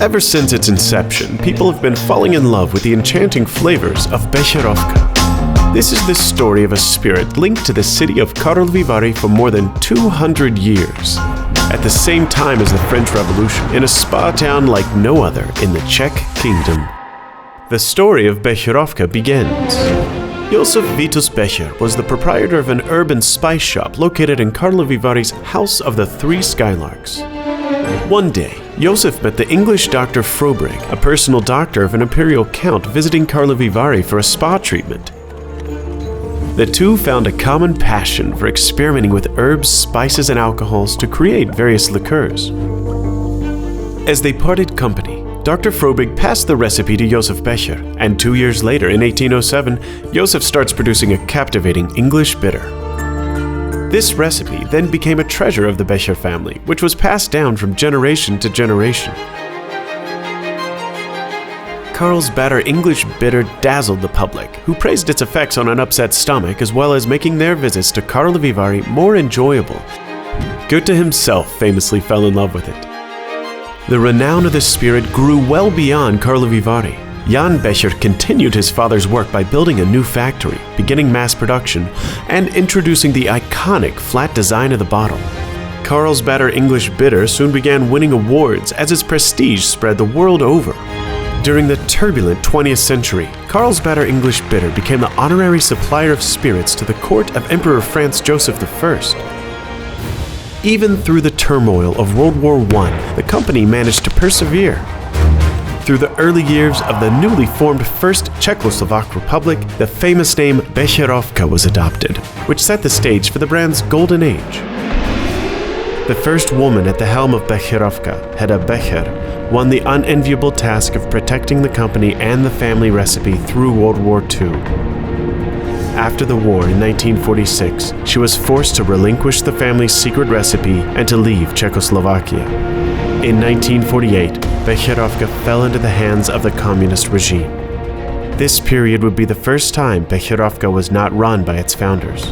Ever since its inception, people have been falling in love with the enchanting flavors of Becherovka. This is the story of a spirit linked to the city of Karlovy Vary for more than 200 years. At the same time as the French Revolution, in a spa town like no other in the Czech kingdom. The story of Becherovka begins. Josef Vitus Becher was the proprietor of an urban spice shop located in Karlovy Vary's House of the Three Skylarks. One day, Josef met the English Dr. Frobrig, a personal doctor of an imperial count visiting Karlovy Vary for a spa treatment. The two found a common passion for experimenting with herbs, spices, and alcohols to create various liqueurs. As they parted company, Dr. Frobrig passed the recipe to Josef Becher, and 2 years later, in 1807, Josef starts producing a captivating English bitter. This recipe then became a treasure of the Becher family, which was passed down from generation to generation. Carlsbader English bitter dazzled the public, who praised its effects on an upset stomach as well as making their visits to Karlovy Vary more enjoyable. Goethe himself famously fell in love with it. The renown of the spirit grew well beyond Karlovy Vary. Jan Becher continued his father's work by building a new factory, beginning mass production, and introducing the iconic flat design of the bottle. Carlsbader English Bitter soon began winning awards as its prestige spread the world over. During the turbulent 20th century, Carlsbader English Bitter became the honorary supplier of spirits to the court of Emperor Franz Joseph I. Even through the turmoil of World War I, the company managed to persevere. Through the early years of the newly formed First Czechoslovak Republic, the famous name Becherovka was adopted, which set the stage for the brand's golden age. The first woman at the helm of Becherovka, Hedda Becher, won the unenviable task of protecting the company and the family recipe through World War II. After the war in 1946, she was forced to relinquish the family's secret recipe and to leave Czechoslovakia. In 1948, Becherovka fell into the hands of the communist regime. This period would be the first time Becherovka was not run by its founders.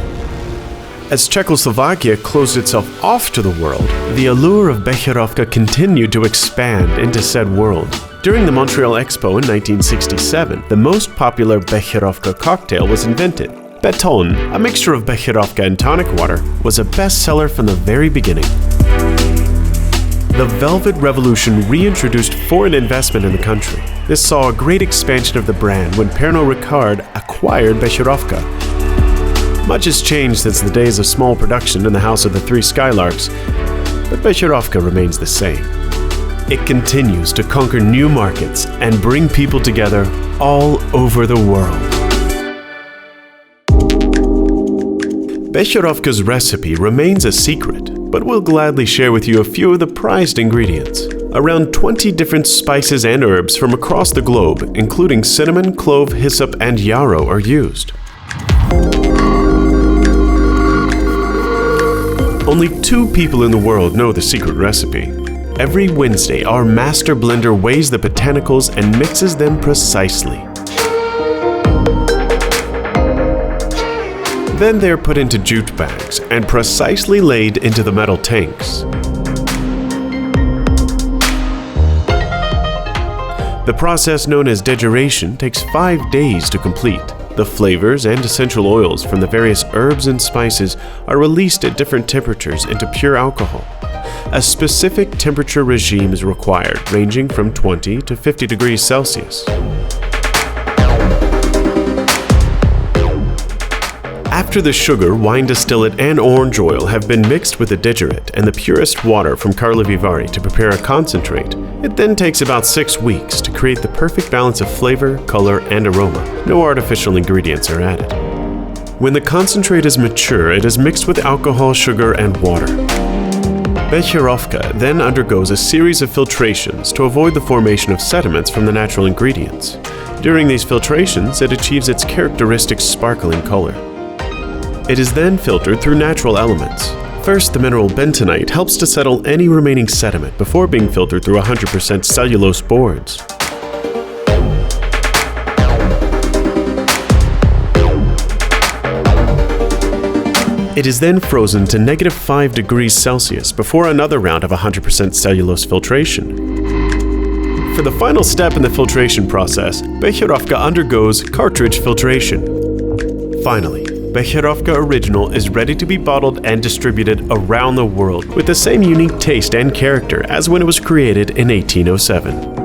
As Czechoslovakia closed itself off to the world, the allure of Becherovka continued to expand into said world. During the Montreal Expo in 1967, the most popular Becherovka cocktail was invented. Beton, a mixture of Becherovka and tonic water, was a bestseller from the very beginning. The Velvet Revolution reintroduced foreign investment in the country. This saw a great expansion of the brand when Pernod Ricard acquired Becherovka. Much has changed since the days of small production in the House of the Three Skylarks, but Becherovka remains the same. It continues to conquer new markets and bring people together all over the world. Becherovka's recipe remains a secret, but we'll gladly share with you a few of the prized ingredients. Around 20 different spices and herbs from across the globe, including cinnamon, clove, hyssop, and yarrow, are used. Only 2 people in the world know the secret recipe. Every Wednesday, our master blender weighs the botanicals and mixes them precisely. Then they're put into jute bags and precisely laid into the metal tanks. The process known as degeneration takes 5 days to complete. The flavors and essential oils from the various herbs and spices are released at different temperatures into pure alcohol. A specific temperature regime is required, ranging from 20 to 50 degrees Celsius. After the sugar, wine distillate, and orange oil have been mixed with the degenerate and the purest water from Karlovy Vary to prepare a concentrate, it then takes about 6 weeks to create the perfect balance of flavor, color, and aroma. No artificial ingredients are added. When the concentrate is mature, it is mixed with alcohol, sugar, and water. Becherovka then undergoes a series of filtrations to avoid the formation of sediments from the natural ingredients. During these filtrations, it achieves its characteristic sparkling color. It is then filtered through natural elements. First, the mineral bentonite helps to settle any remaining sediment before being filtered through 100% cellulose boards. It is then frozen to -5 degrees Celsius before another round of 100% cellulose filtration. For the final step in the filtration process, Becherovka undergoes cartridge filtration. Finally, Becherovka Original is ready to be bottled and distributed around the world with the same unique taste and character as when it was created in 1807.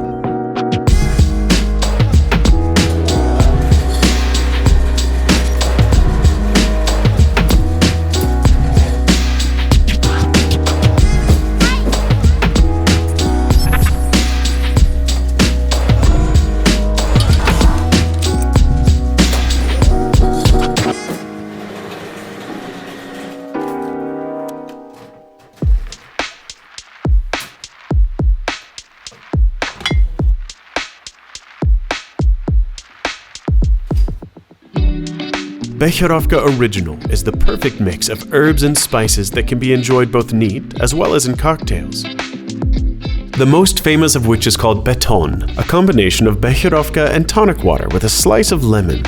Becherovka Original is the perfect mix of herbs and spices that can be enjoyed both neat as well as in cocktails. The most famous of which is called Beton, a combination of Becherovka and tonic water with a slice of lemon.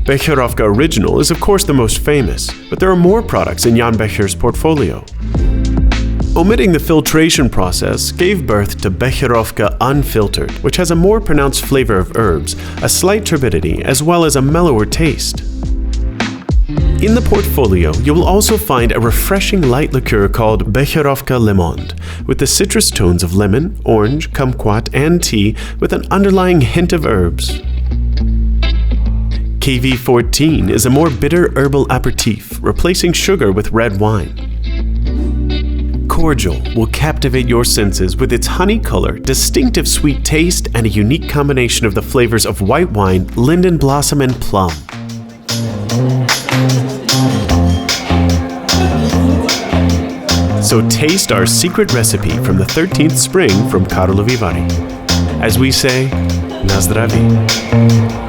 Becherovka Original is of course the most famous, but there are more products in Jan Becher's portfolio. Omitting the filtration process gave birth to Becherovka Unfiltered, which has a more pronounced flavor of herbs, a slight turbidity, as well as a mellower taste. In the portfolio, you will also find a refreshing light liqueur called Becherovka Lemon, with the citrus tones of lemon, orange, kumquat, and tea with an underlying hint of herbs. KV14 is a more bitter herbal aperitif, replacing sugar with red wine. Cordial will captivate your senses with its honey color, distinctive sweet taste, and a unique combination of the flavors of white wine, linden blossom, and plum. So taste our secret recipe from the 13th spring from Karlovy Vary. As we say, na zdraví.